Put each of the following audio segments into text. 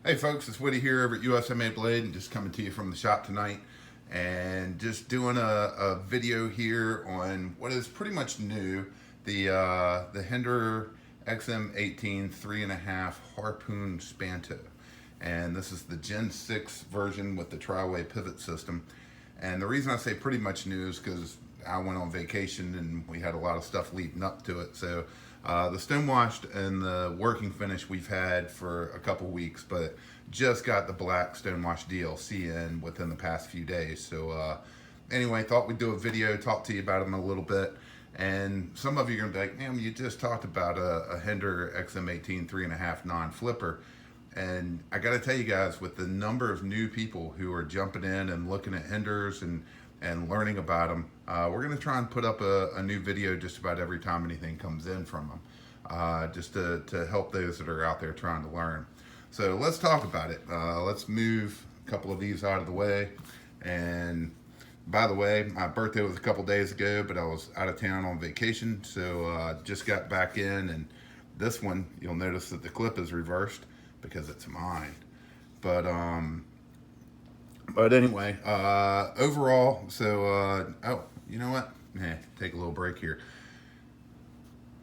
Hey folks, it's Woody here over at USA Blade and just coming to you from the shop tonight and just doing a video here on what is pretty much new, the Hinderer XM-18 3.5 Harpoon Spanto. And this is the Gen 6 version with the tri-way pivot system. And the reason I say pretty much new is because I went on vacation and we had a lot of stuff leading up to it. So the stonewashed and the working finish we've had for a couple weeks, but just got the black stonewashed DLC in within the past few days. So anyway, thought we'd do a video, talk to you about them a little bit. And some of you are gonna be like, man, you just talked about a Hinderer XM-18 3.5 non-flipper. And I got to tell you guys, with the number of new people who are jumping in and looking at Hinderers and learning about them, we're going to try and put up a new video just about every time anything comes in from them, just to help those that are out there trying to learn. So let's talk about it. Let's move a couple of these out of the way. And by the way, my birthday was a couple days ago, but I was out of town on vacation, so just got back in. And this one, you'll notice that the clip is reversed because it's mine. But anyway, overall, so oh, you know what? Take a little break here.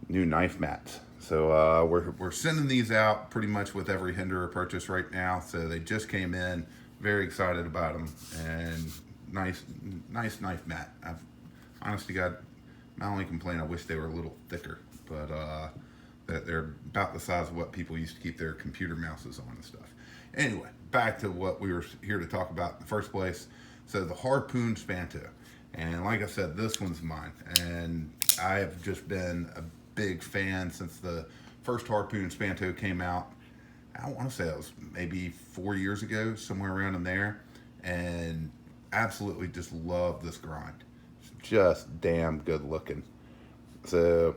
New knife mats. So we're sending these out pretty much with every Hinderer purchase right now. So they just came in. Very excited about them, and nice knife mat. I've honestly got, my only complaint, I wish they were a little thicker, but that they're about the size of what people used to keep their computer mouses on and stuff. Anyway, back to what we were here to talk about in the first place. So the Harpoon Spanto, and like I said, this one's mine, and I have just been a big fan since the first Harpoon Spanto came out. I want to say it was maybe 4 years ago, somewhere around in there, and absolutely just love this grind. It's just damn good looking. So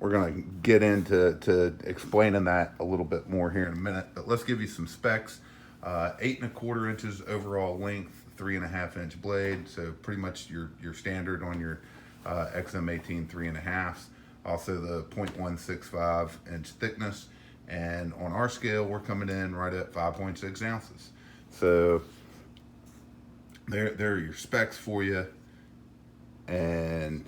we're going to get into explaining that a little bit more here in a minute, but let's give you some specs. 8¼ inches overall length, 3.5 inch blade, so pretty much your standard on your XM-18 3.5s. Also the 0.165 inch thickness, and on our scale we're coming in right at 5.6 ounces. So there are your specs for you. And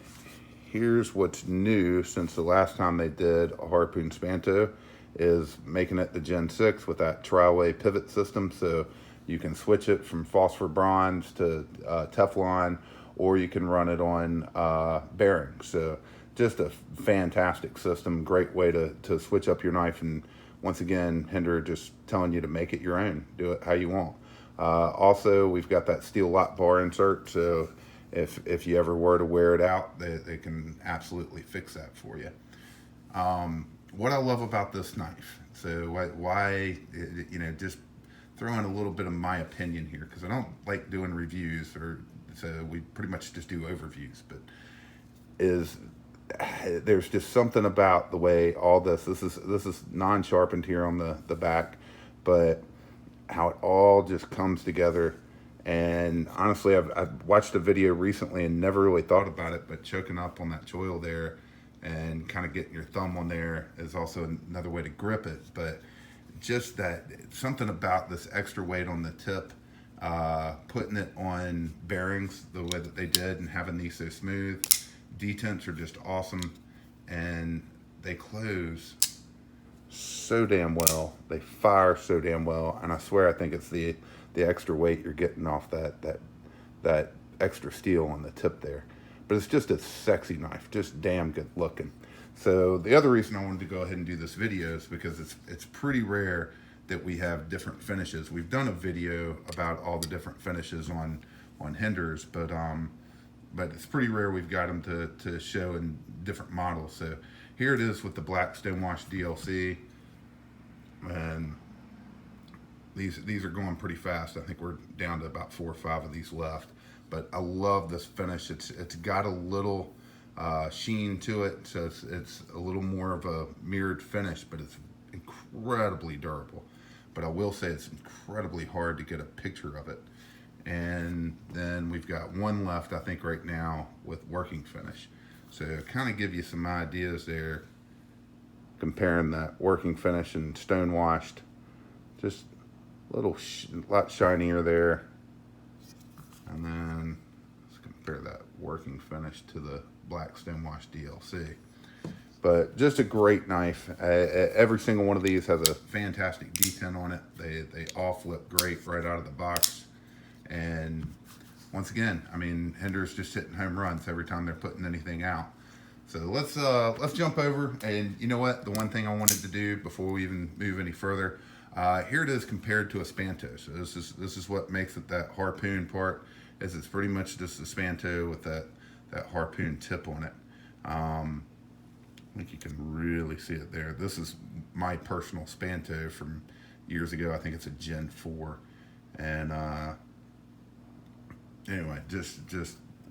here's what's new since the last time they did a Harpoon Spanto, is making it the Gen 6 with that tri-way pivot system. So you can switch it from phosphor bronze to Teflon, or you can run it on bearings. So just a fantastic system, great way to switch up your knife. And once again, Hinderer just telling you to make it your own, do it how you want. Also, we've got that steel lock bar insert, so if you ever were to wear it out, they can absolutely fix that for you. What I love about this knife, so why you know, just throw in a little bit of my opinion here, because I don't like doing reviews, or so we pretty much just do overviews, but is there's just something about the way all this is non-sharpened here on the back, but how it all just comes together. And honestly, I've watched a video recently and never really thought about it, but choking up on that choil there and kind of getting your thumb on there is also another way to grip it. But just that, something about this extra weight on the tip, putting it on bearings the way that they did and having these so smooth. Detents are just awesome, and they close so damn well. They fire so damn well, and I swear I think it's the extra weight you're getting off that extra steel on the tip there. But it's just a sexy knife, just damn good looking. So the other reason I wanted to go ahead and do this video is because it's pretty rare that we have different finishes. We've done a video about all the different finishes on Hinderers, but it's pretty rare we've got them to show in different models. So here it is with the black stonewash DLC, and these are going pretty fast. I think we're down to about 4 or 5 of these left, but I love this finish. It's got a little sheen to it, so it's a little more of a mirrored finish, but it's incredibly durable. But I will say it's incredibly hard to get a picture of it. And then we've got one left, I think, right now with working finish. So kind of give you some ideas there, comparing that working finish and stone washed. Just lot shinier there. And then let's compare that working finish to the black stonewash DLC. But just a great knife. Every single one of these has a fantastic detent on it. They all flip great right out of the box. And once again, I mean, Hinderer's just hitting home runs every time they're putting anything out. So let's jump over. And you know what? The one thing I wanted to do before we even move any further, here it is compared to a Spanto. So this is what makes it that Harpoon part. Is it's pretty much just a Spanto with that Harpoon tip on it. I think you can really see it there. This is my personal Spanto from years ago. I think it's a Gen 4. And anyway, just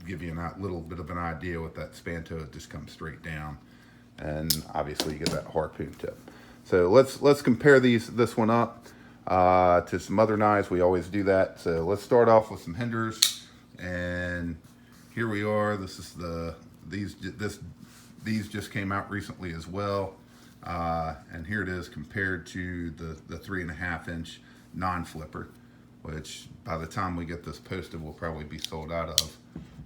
give you a little bit of an idea with that Spanto. It just comes straight down. And obviously you get that Harpoon tip. So let's compare this one up to some other knives. We always do that. So let's start off with some Hinderers. And here we are. This is these just came out recently as well, and here it is compared to the 3.5-inch non-flipper, which by the time we get this posted will probably be sold out of.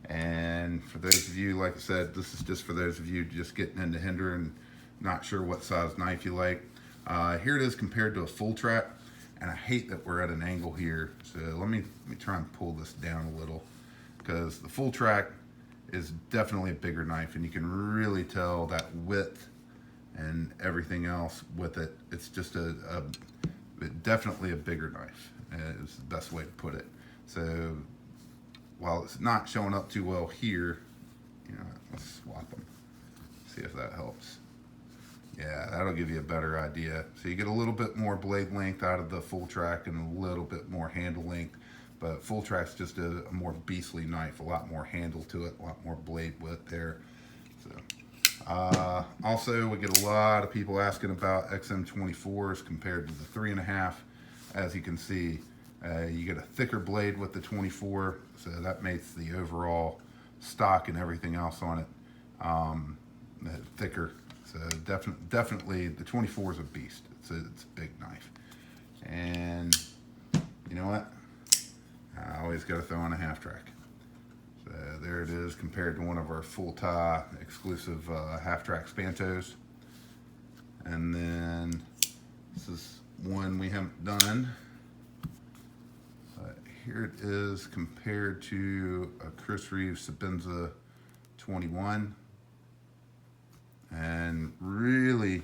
And for those of you, like I said, this is just for those of you just getting into Hinderer and not sure what size knife you like. Here it is compared to a full track, and I hate that we're at an angle here, so let me try and pull this down a little, because the full track is definitely a bigger knife, and you can really tell that width and everything else with it. It's just definitely a bigger knife is the best way to put it. So while it's not showing up too well here, you know, let's swap them, see if that helps. Yeah, that'll give you a better idea. So you get a little bit more blade length out of the full track and a little bit more handle length. But full track's just a more beastly knife, a lot more handle to it, a lot more blade width there. So, also, we get a lot of people asking about XM-24s compared to the 3.5. As you can see, you get a thicker blade with the 24, so that makes the overall stock and everything else on it thicker. So definitely, the 24 is a beast. It's a big knife. And you know what? I always got to throw on a half track. So there it is compared to one of our full tie exclusive half track Spantos. And then this is one we haven't done. But here it is compared to a Chris Reeves Sabenza 21. And really,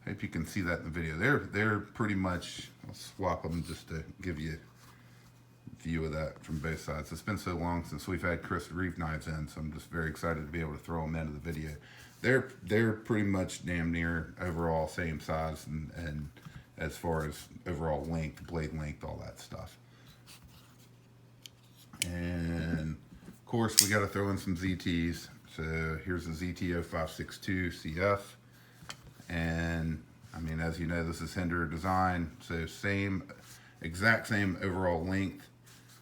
hope you can see that in the video. They're pretty much, I'll swap them just to give you view of that from both sides. It's been so long since we've had Chris Reeve knives in, so I'm just very excited to be able to throw them into the video. They're pretty much damn near overall same size and as far as overall length, blade length, all that stuff. And of course we got to throw in some ZTs. So here's the ZT-0562 CF, and I mean, as you know, this is Hinderer design, so exact same overall length,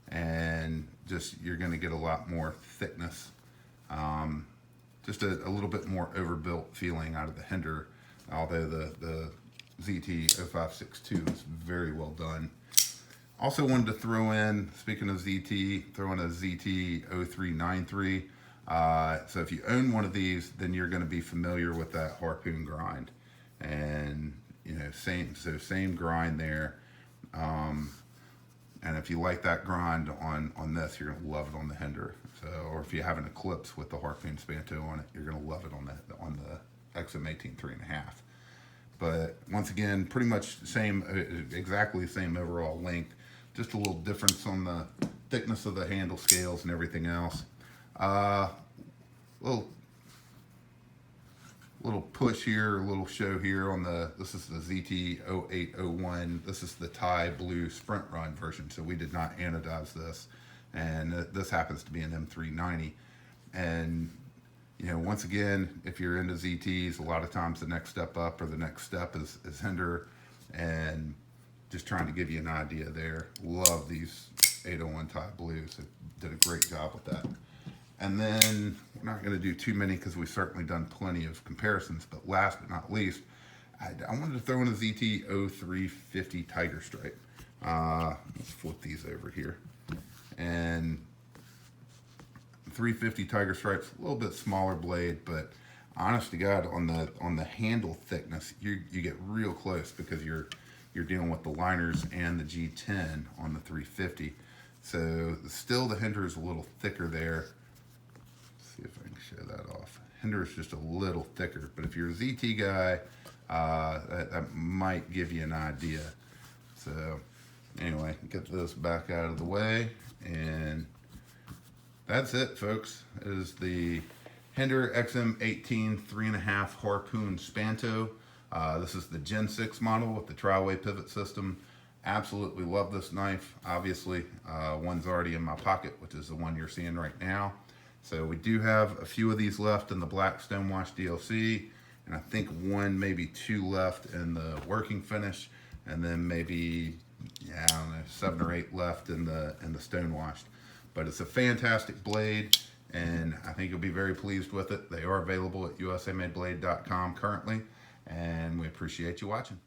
and just you're going to get a lot more thickness, just a little bit more overbuilt feeling out of the Hinderer, although the ZT-0562 is very well done. Also wanted to throw in, speaking of ZT, throw in a ZT-0393. So if you own one of these, then you're going to be familiar with that Harpoon grind, and you know, same grind there. And if you like that grind on this, you're going to love it on the Hinderer. So, or if you have an Eclipse with the Harpoon Spanto on it, you're going to love it on the XM-18 3.5. But once again, pretty much exactly the same overall length, just a little difference on the thickness of the handle scales and everything else. Little push here, a little show here on this is the ZT-0801. This is the Thai Blue Sprint Run version, so we did not anodize this. And this happens to be an M390. And, you know, once again, if you're into ZTs, a lot of times the next step up or the next step is Hinderer. And just trying to give you an idea there. Love these 801 Thai Blues. It did a great job with that. And then we're not going to do too many because we've certainly done plenty of comparisons. But last but not least, I wanted to throw in a ZT-0350 Tiger Stripe. Let's flip these over here. And 350 Tiger Stripes, a little bit smaller blade, but honest to God, on the handle thickness, you get real close because you're dealing with the liners and the G10 on the 350. So still the Hinderer is a little thicker there. Let's see if I can show that off. Hinderer is just a little thicker, but if you're a ZT guy, that might give you an idea. So anyway, get this back out of the way, and that's it, folks. It is the Hinderer XM-18 3.5 Harpoon Spanto. This is the Gen 6 model with the tri-way pivot system. Absolutely love this knife. Obviously, one's already in my pocket, which is the one you're seeing right now. So we do have a few of these left in the black stonewash DLC, and I think one, maybe two left in the working finish, and then maybe, yeah, I don't know, 7 or 8 left in the stonewashed. But it's a fantastic blade, and I think you'll be very pleased with it. They are available at usamadeblade.com currently, and we appreciate you watching.